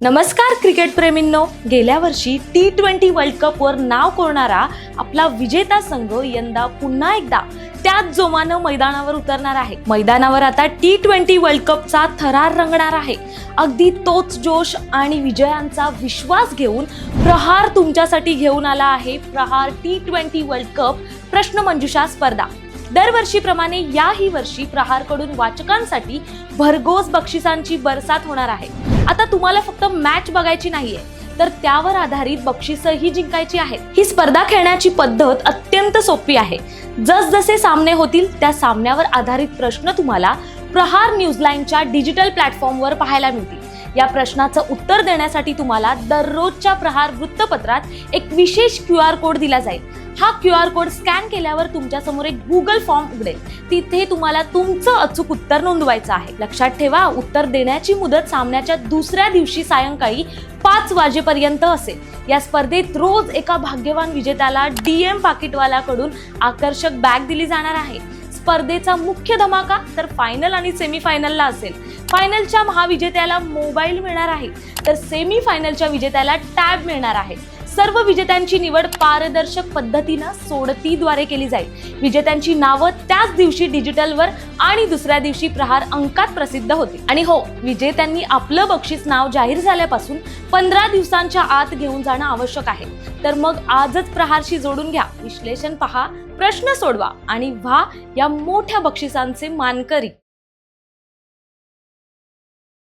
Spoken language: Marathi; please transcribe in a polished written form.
नमस्कार क्रिकेट प्रेमींनो, गेल्या वर्षी T20 वर्ल्ड कप वर नाव कोरणारा आपला विजेता संघ यंदा पुन्हा एकदा त्याच जोमानं मैदानावर उतरणार आहे। मैदानावर आता T20 वर्ल्ड कपचा थरार रंगणार आहे। अगदी तोच जोश आणि विजयांचा विश्वास घेऊन प्रहार तुमच्यासाठी घेऊन आला आहे। प्रहार T20 वर्ल्ड कप प्रश्नमंजुषा स्पर्धा। दरवर्षीप्रमाणे याही वर्षी प्रहारकडून वाचकांसाठी भरघोस बक्षिसांची बरसात होणार आहे। आता तुम्हाला फक्त मॅच बघायची नाहीये, तर त्यावर आधारित बक्षीसही जिंकायची आहेत। ही स्पर्धा खेळण्याची पद्धत अत्यंत सोपी आहे। जसजसे सामने होतील त्या सामन्यावर आधारित प्रश्न तुम्हाला प्रहार न्यूजलाईनच्या डिजिटल प्लॅटफॉर्मवर पाहायला मिळतील। या प्रश्नाचं उत्तर देण्यासाठी तुम्हाला दररोजच्या प्रहार वृत्तपत्रात एक विशेष QR कोड दिला जाईल। हा QR कोड स्कॅन केल्यावर तुमच्या समोर एक Google फॉर्म उघडेल। तिथे तुम्हाला तुमचं अचूक उत्तर नोंदवायचं आहे। लक्षात ठेवा, उत्तर देण्याची मुदत सामन्याच्या दुसऱ्या दिवशी सायंकाळी 5 वाजेपर्यंत असेल। या स्पर्धेत रोज एका भाग्यवान विजेत्याला DM पाकिटवाल्याकडून आकर्षक बॅग दिली जाणार आहे। स्पर्धेचा मुख्य धमाका तर फायनल आणि सेमीफायनलला असेल। फायनलच्या महाविजेत्याला मोबाईल मिळणार आहे, तर सेमीफायनलच्या विजेत्याला टॅब मिळणार आहे। सर्व विजेत्यांची निवड पारदर्शक पद्धतीने सोडतीद्वारे केली जाईल। विजेत्यांची नावं त्याच दिवशी डिजिटलवर आणि दुसऱ्या दिवशी प्रहार अंकात प्रसिद्ध होतील। आणि हो, विजेत्यांनी आपलं बक्षीस नाव जाहीर झाल्यापासून 15 दिवसांच्या आत घेऊन जाणं आवश्यक आहे। तर मग आजच प्रहारशी जोडून घ्या, विश्लेषण पहा, प्रश्न सोडवा आणि व्हा या मोठ्या बक्षिसांचे मानकरी।